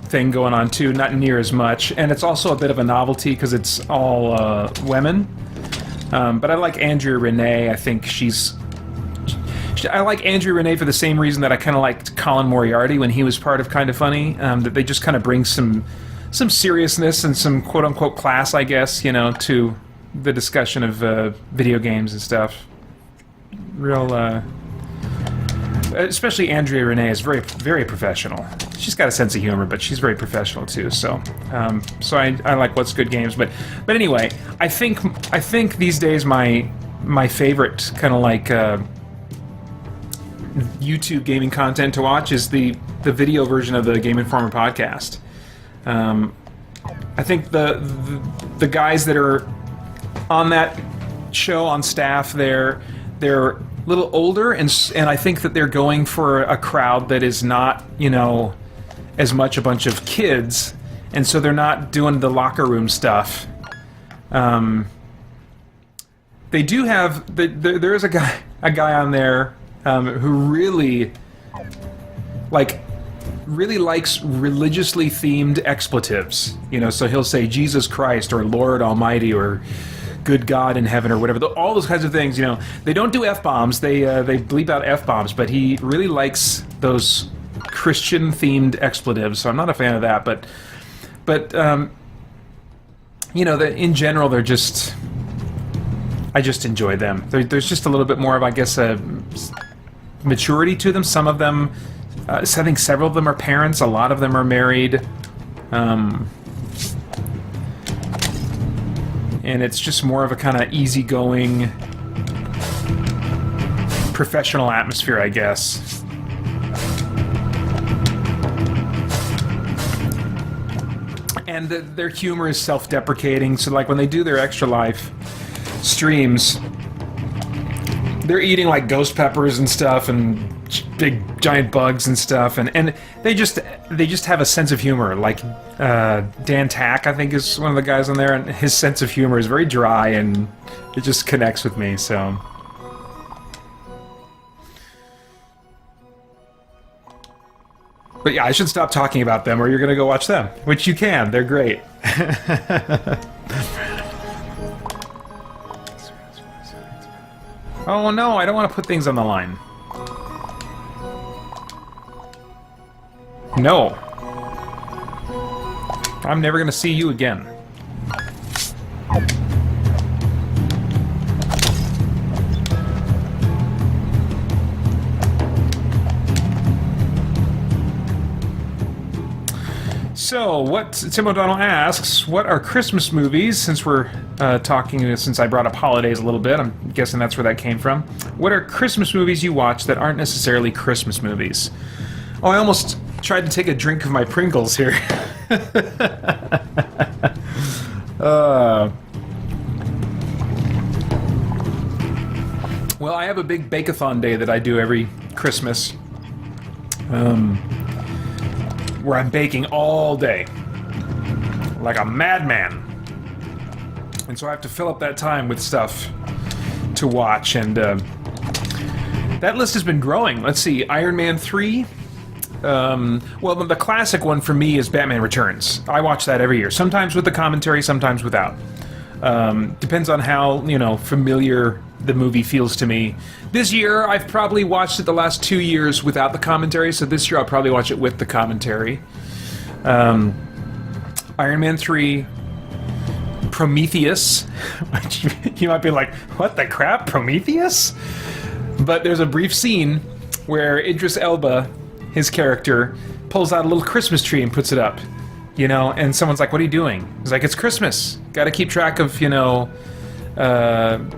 thing going on too, not near as much, and it's also a bit of a novelty because it's all women. But I like Andrea Renee. I think I like Andrea Renee for the same reason that I kind of liked Colin Moriarty when he was part of Kinda Funny. That they just kind of bring some seriousness and some quote-unquote class, I guess, you know, to the discussion of video games and stuff. Real, especially Andrea Renee is very, very professional. She's got a sense of humor, but she's very professional too. So, I like What's Good Games. But anyway, I think these days my favorite kind of like YouTube gaming content to watch is the video version of the Game Informer podcast. I think the guys that are on that show on staff, they're a little older, and I think that they're going for a crowd that is not, you know, as much a bunch of kids, and so they're not doing the locker room stuff. They do have there is a guy on there who really likes religiously themed expletives, you know, so he'll say Jesus Christ or Lord Almighty or good God in heaven or whatever, all those kinds of things, you know. They don't do F-bombs, they bleep out F-bombs, but he really likes those Christian themed expletives, so I'm not a fan of that, but you know, in general, they're just, I just enjoy them. There's just a little bit more of, I guess, a maturity to them. Some of them, I think several of them are parents, a lot of them are married, and it's just more of a kind of easygoing, professional atmosphere, I guess. And their humor is self-deprecating, so like when they do their Extra Life streams, they're eating like ghost peppers and stuff and big giant bugs and stuff, and they just have a sense of humor. Like Dan Tack, I think, is one of the guys on there, and his sense of humor is very dry and it just connects with me. So but yeah, I should stop talking about them or you're gonna go watch them, which you can. They're great. Oh no, I don't want to put things on the line. No. I'm never going to see you again. So, what Tim O'Donnell asks, what are Christmas movies, since we're since I brought up holidays a little bit, I'm guessing that's where that came from. What are Christmas movies you watch that aren't necessarily Christmas movies? Oh, I almost tried to take a drink of my Pringles here. Well, I have a big bake-a-thon day that I do every Christmas, where I'm baking all day, like a madman. And so I have to fill up that time with stuff to watch, and that list has been growing. Let's see, Iron Man 3. Well, the classic one for me is Batman Returns. I watch that every year, sometimes with the commentary, sometimes without. Depends on how, you know, familiar the movie feels to me. This year, I've probably watched it the last 2 years without the commentary, so this year I'll probably watch it with the commentary. Iron Man 3, Prometheus, which you might be like, what the crap, Prometheus? But there's a brief scene where Idris Elba, his character, pulls out a little Christmas tree and puts it up, you know, and someone's like, what are you doing? He's like, it's Christmas. Got to keep track of, you know, the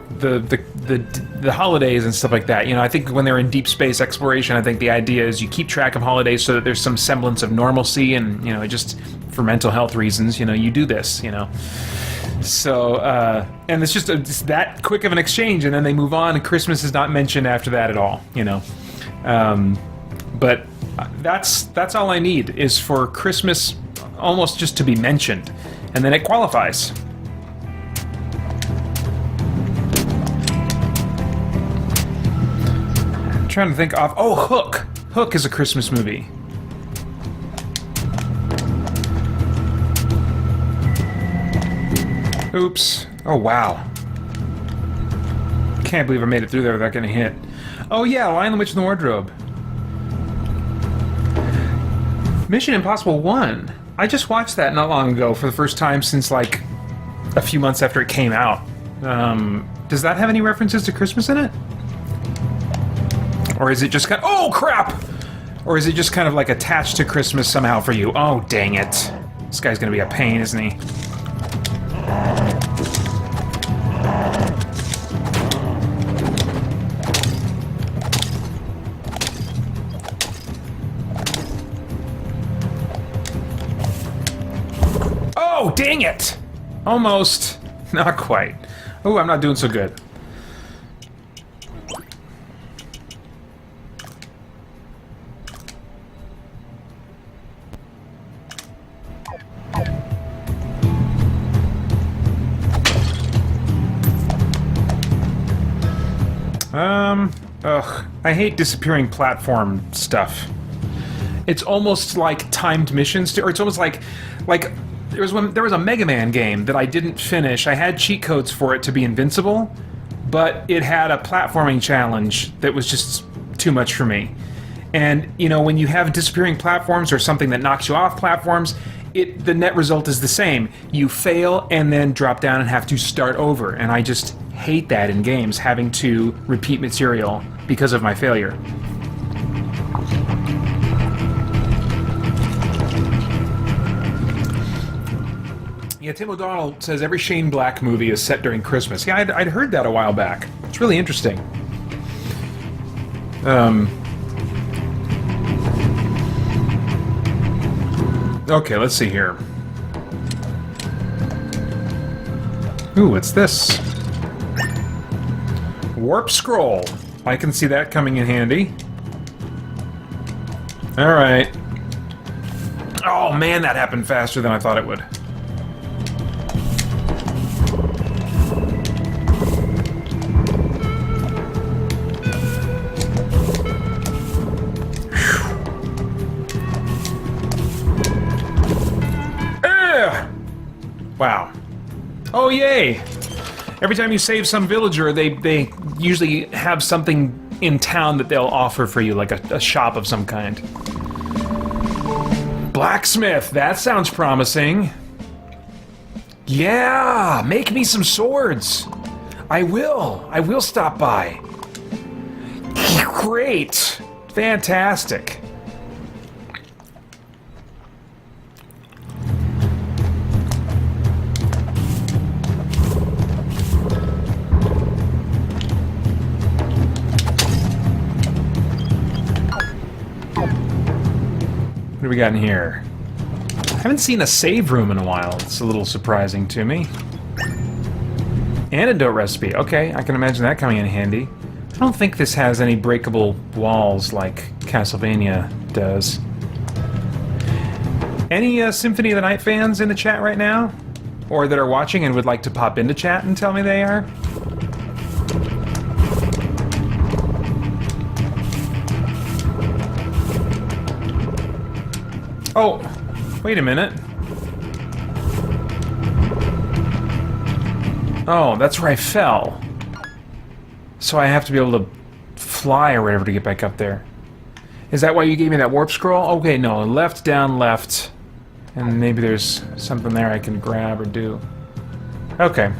holidays and stuff like that. You know, I think when they're in deep space exploration, I think the idea is you keep track of holidays so that there's some semblance of normalcy, and, you know, it just, for mental health reasons, you know, you do this, you know. So, and it's just it's that quick of an exchange, and then they move on, and Christmas is not mentioned after that at all, you know. But that's all I need, is for Christmas almost just to be mentioned, and then it qualifies. I'm trying to think of... Oh, Hook! Hook is a Christmas movie. Oops. Oh, wow. Can't believe I made it through there without getting hit. Oh yeah, Lion the Witch in the Wardrobe. Mission Impossible 1. I just watched that not long ago for the first time since, like, a few months after it came out. Does that have any references to Christmas in it? Or is it just kind of... Oh, crap! Or is it just kind of, like, attached to Christmas somehow for you? Oh, dang it. This guy's gonna be a pain, isn't he? Oh, dang it! Almost. Not quite. Oh, I'm not doing so good. Ugh. I hate disappearing platform stuff. It's almost like timed missions, or it's almost like there was a Mega Man game that I didn't finish. I had cheat codes for it to be invincible, but it had a platforming challenge that was just too much for me. And, you know, when you have disappearing platforms or something that knocks you off platforms, the net result is the same. You fail and then drop down and have to start over. And I just hate that in games, having to repeat material because of my failure. Yeah, Tim O'Donnell says every Shane Black movie is set during Christmas. Yeah, I'd heard that a while back. It's really interesting. Okay, let's see here. Ooh, what's this? Warp Scroll. I can see that coming in handy. Alright. Oh man, that happened faster than I thought it would. Wow. Oh, yay! Every time you save some villager, they usually have something in town that they'll offer for you, like a shop of some kind. Blacksmith! That sounds promising. Yeah! Make me some swords! I will stop by. Great! Fantastic. What do we got in here? I haven't seen a save room in a while. It's a little surprising to me. Antidote recipe. Okay, I can imagine that coming in handy. I don't think this has any breakable walls like Castlevania does. Any Symphony of the Night fans in the chat right now? Or that are watching and would like to pop into chat and tell me they are? Oh, wait a minute. Oh, that's where I fell. So I have to be able to fly or whatever to get back up there. Is that why you gave me that warp scroll? Okay, no, left, down, left. And maybe there's something there I can grab or do. Okay.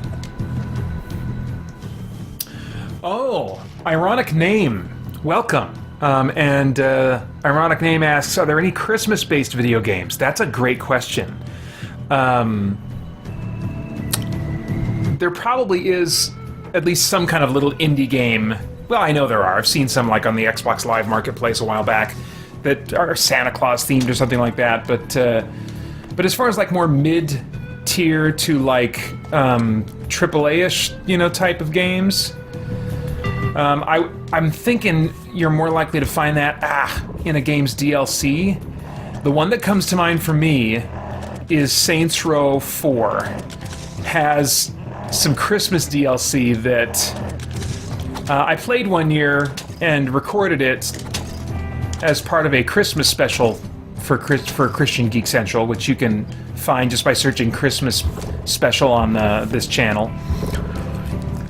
Oh, ironic name. Welcome. Ironic name asks, are there any Christmas-based video games? That's a great question. There probably is at least some kind of little indie game. Well, I know there are. I've seen some like on the Xbox Live Marketplace a while back that are Santa Claus themed or something like that. But as far as like more mid-tier to like AAA-ish, type of games, I'm thinking you're more likely to find that in a game's DLC. The one that comes to mind for me is Saints Row 4. Has some Christmas DLC that I played one year and recorded it as part of a Christmas special for Christian Geek Central, which you can find just by searching Christmas special on this channel.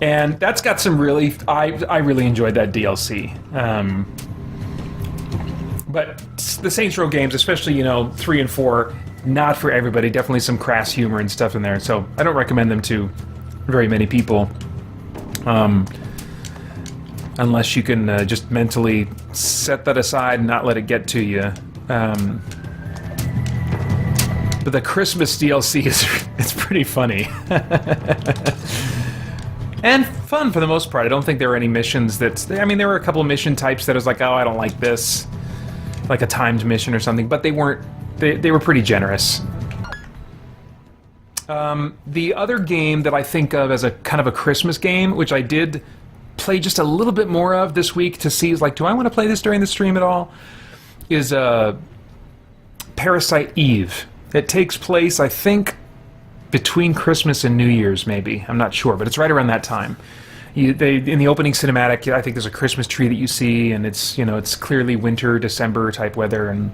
And that's got some really... I really enjoyed that DLC. But the Saints Row games, especially, 3 and 4, not for everybody. Definitely some crass humor and stuff in there. So I don't recommend them to very many people. Unless you can just mentally set that aside and not let it get to you. But the Christmas DLC it's pretty funny. And fun for the most part. I don't think there were any missions there were a couple of mission types that I was like, oh, I don't like this. Like a timed mission or something, but they weren't. They were pretty generous. The other game that I think of as a kind of a Christmas game, which I did play just a little bit more of this week to see, do I want to play this during the stream at all, is Parasite Eve. It takes place, I think, between Christmas and New Year's, maybe. I'm not sure, but it's right around that time. In the opening cinematic, I think there's a Christmas tree that you see, and it's it's clearly winter, December type weather, and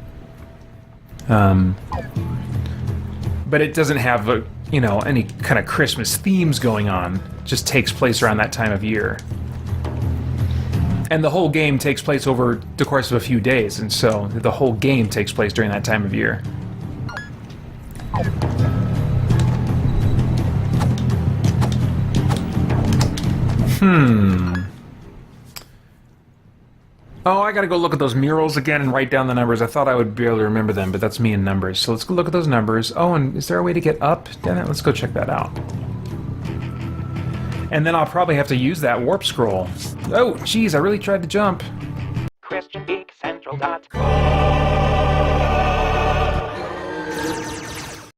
but it doesn't have any kind of Christmas themes going on. It just takes place around that time of year, and the whole game takes place over the course of a few days, and so the whole game takes place during that time of year. Oh, I gotta go look at those murals again and write down the numbers. I thought I would be able to remember them, but that's me in numbers. So let's go look at those numbers. Oh, and is there a way to get up? Damn it, let's go check that out. And then I'll probably have to use that warp scroll. Oh, geez, I really tried to jump. ChristianGeekCentral.com